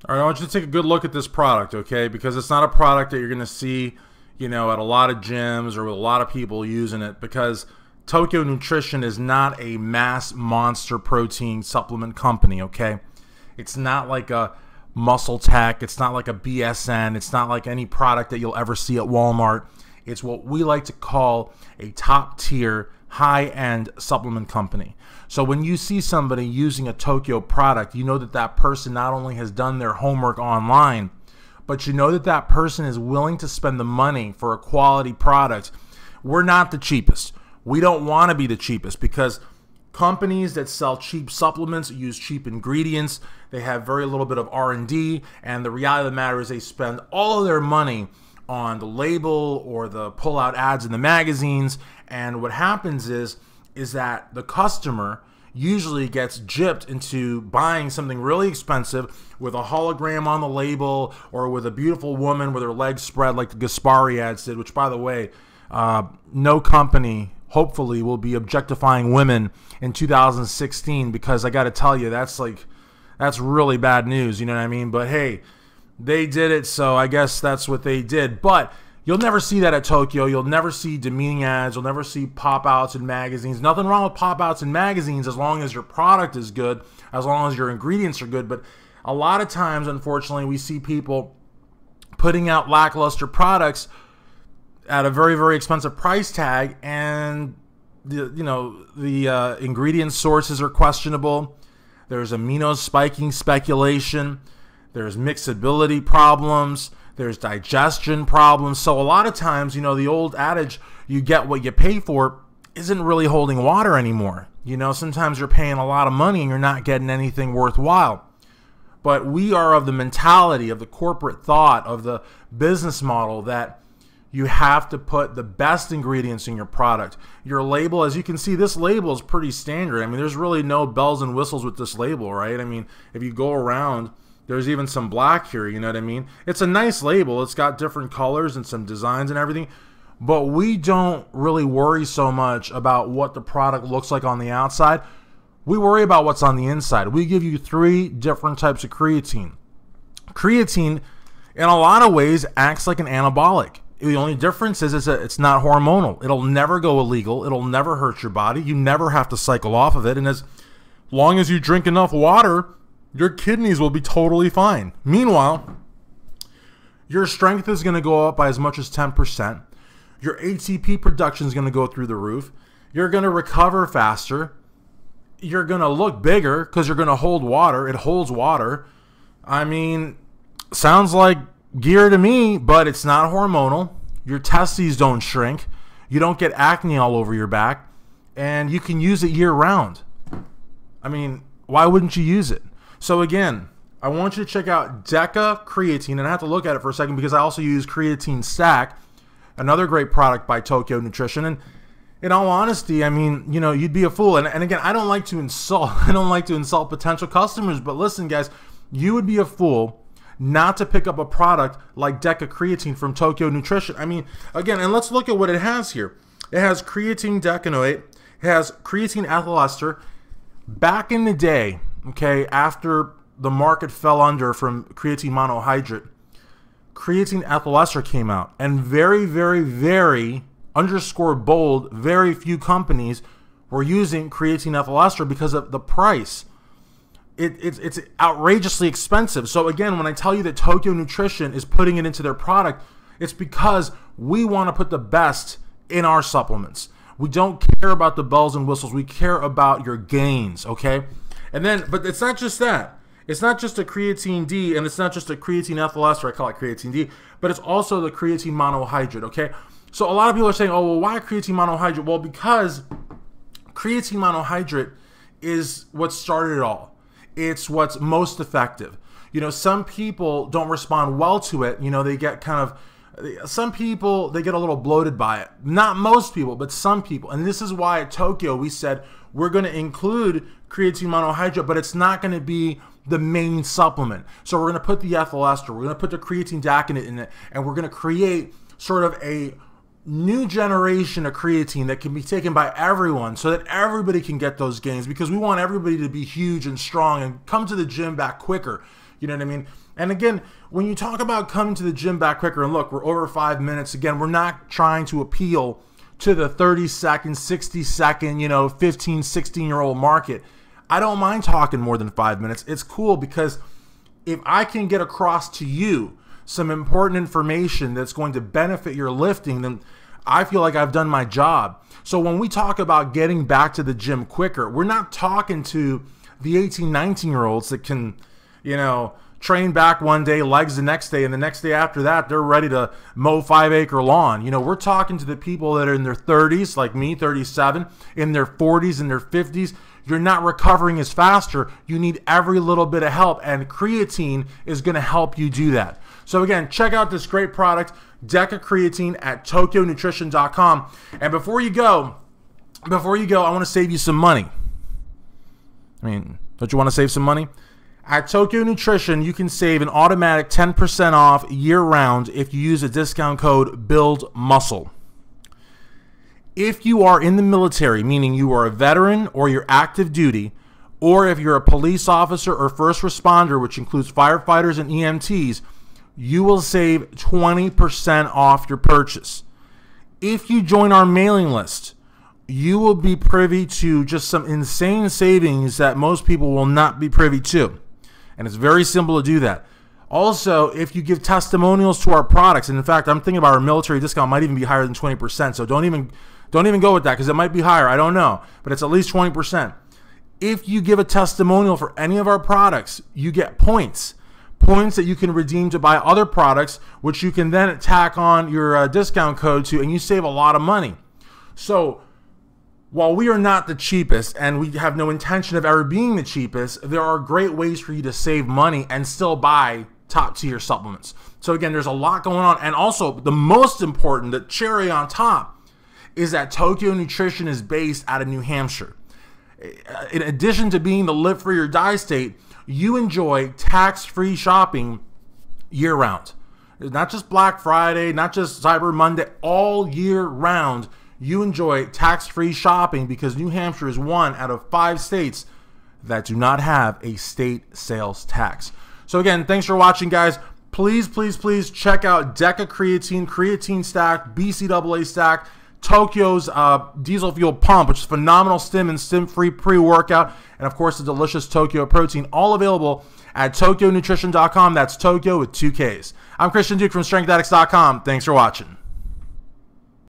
All right, I want you to take a good look at this product, okay? Because it's not a product that you're going to see, you know, at a lot of gyms or with a lot of people using it, because Tokyo Nutrition is not a mass monster protein supplement company, okay? It's not like a Muscle Tech. It's not like a BSN. It's not like any product that you'll ever see at Walmart. It's what we like to call a top-tier, high-end supplement company. So when you see somebody using a Tokyo product, you know that that person not only has done their homework online, but you know that that person is willing to spend the money for a quality product. We're not the cheapest. We don't want to be the cheapest, because companies that sell cheap supplements use cheap ingredients. They have very little bit of R&D, and the reality of the matter is they spend all of their money on the label or the pull-out ads in the magazines. And what happens is that the customer usually gets gypped into buying something really expensive with a hologram on the label, or with a beautiful woman with her legs spread like the Gaspari ads did, which, by the way, no company hopefully will be objectifying women in 2016, because I got to tell you, that's really bad news, you know what I mean? But hey, they did it, so I guess that's what they did. But you'll never see that at Tokyo. You'll never see demeaning ads. You'll never see pop-outs in magazines. Nothing wrong with pop-outs in magazines as long as your product is good, as long as your ingredients are good. But a lot of times, unfortunately, we see people putting out lackluster products at a very, very expensive price tag, and the ingredient sources are questionable. There's amino spiking speculation. There's mixability problems. There's digestion problems. So a lot of times, you know, the old adage, you get what you pay for, isn't really holding water anymore. You know, sometimes you're paying a lot of money and you're not getting anything worthwhile. But we are of the mentality, of the corporate thought, of the business model, that you have to put the best ingredients in your product. Your label, as you can see, this label is pretty standard. I mean, there's really no bells and whistles with this label, right? I mean, if you go around, there's even some black here, you know what I mean? It's a nice label. It's got different colors and some designs and everything. But we don't really worry so much about what the product looks like on the outside. We worry about what's on the inside. We give you 3 different types of creatine. Creatine, in a lot of ways, acts like an anabolic. The only difference is that it's not hormonal. It'll never go illegal. It'll never hurt your body. You never have to cycle off of it. And as long as you drink enough water, your kidneys will be totally fine. Meanwhile, your strength is going to go up by as much as 10%. Your ATP production is going to go through the roof. You're going to recover faster. You're going to look bigger because you're going to hold water. It holds water. I mean, sounds like gear to me, but it's not hormonal. Your testes don't shrink. You don't get acne all over your back. And you can use it year round. I mean, why wouldn't you use it? So again, I want you to check out Deca Creatine, and I have to look at it for a second because I also use Creatine Stack, another great product by Tokyo Nutrition. And in all honesty, I mean, you know, you'd be a fool. And again, I don't like to insult. I don't like to insult potential customers. But listen, guys, you would be a fool not to pick up a product like Deca Creatine from Tokyo Nutrition. I mean, again, and let's look at what it has here. It has creatine decanoate. It has creatine ethyl ester. Back in the day, okay, after the market fell under from creatine monohydrate, creatine ethyl ester came out, and very, very, very, underscore bold, very few companies were using creatine ethyl ester because of the price. It's outrageously expensive. So again, when I tell you that Tokyo Nutrition is putting it into their product, it's because we want to put the best in our supplements. We don't care about the bells and whistles. We care about your gains, okay? And then, but it's not just that. It's not just a creatine D, and it's not just a creatine ethyl ester, I call it creatine D, but it's also the creatine monohydrate, okay? So a lot of people are saying, oh, well, why creatine monohydrate? Well, because creatine monohydrate is what started it all. It's what's most effective. You know, some people don't respond well to it. You know, they get kind of, some people, they get a little bloated by it. Not most people, but some people. And this is why at Tokyo we said we're going to include creatine monohydrate, but it's not going to be the main supplement. So we're going to put the ethyl ester, we're going to put the creatine decanoate in it, and we're going to create sort of a new generation of creatine that can be taken by everyone so that everybody can get those gains, because we want everybody to be huge and strong and come to the gym back quicker. You know what I mean? And again, when you talk about coming to the gym back quicker, and look, we're over 5 minutes. Again, we're not trying to appeal to the 30-second, 60-second, 15, 16-year-old market. I don't mind talking more than 5 minutes. It's cool because if I can get across to you some important information that's going to benefit your lifting, then I feel like I've done my job. So when we talk about getting back to the gym quicker, we're not talking to the 18, 19-year-olds that can, train back one day, legs the next day, and the next day after that, they're ready to mow 5-acre lawn. We're talking to the people that are in their 30s, like me, 37, in their 40s, in their 50s. You're not recovering as faster. You need every little bit of help, and creatine is going to help you do that. So again, check out this great product, Deca Creatine, at TokyoNutrition.com. And before you go, I want to save you some money. Don't you want to save some money? At Tokyo Nutrition, you can save an automatic 10% off year-round if you use a discount code BUILDMUSCLE. If you are in the military, meaning you are a veteran or you're active duty, or if you're a police officer or first responder, which includes firefighters and EMTs, you will save 20% off your purchase. If you join our mailing list, you will be privy to just some insane savings that most people will not be privy to. And it's very simple to do that. Also, if you give testimonials to our products, and in fact, I'm thinking about our military discount might even be higher than 20%, so don't even go with that because it might be higher. I don't know, but it's at least 20%. If you give a testimonial for any of our products, you get points that you can redeem to buy other products, which you can then tack on your discount code to, and you save a lot of money. So while we are not the cheapest, and we have no intention of ever being the cheapest, there are great ways for you to save money and still buy top tier supplements. So again, there's a lot going on. And also, the most important, the cherry on top, is that Tokyo Nutrition is based out of New Hampshire. In addition to being the live free or die state, you enjoy tax-free shopping year-round. Not just Black Friday, not just Cyber Monday, all year round. You enjoy tax-free shopping because New Hampshire is one out of 5 states that do not have a state sales tax. So again, thanks for watching, guys. Please, please, please check out Deca Creatine, Creatine Stack, BCAA Stack, Tokyo's Diesel Fuel Pump, which is phenomenal stim and stim-free pre-workout, and of course the delicious Tokyo Protein, all available at TokyoNutrition.com. That's Tokyo with 2 Ks. I'm Christian Duke from StrengthAddicts.com. Thanks for watching.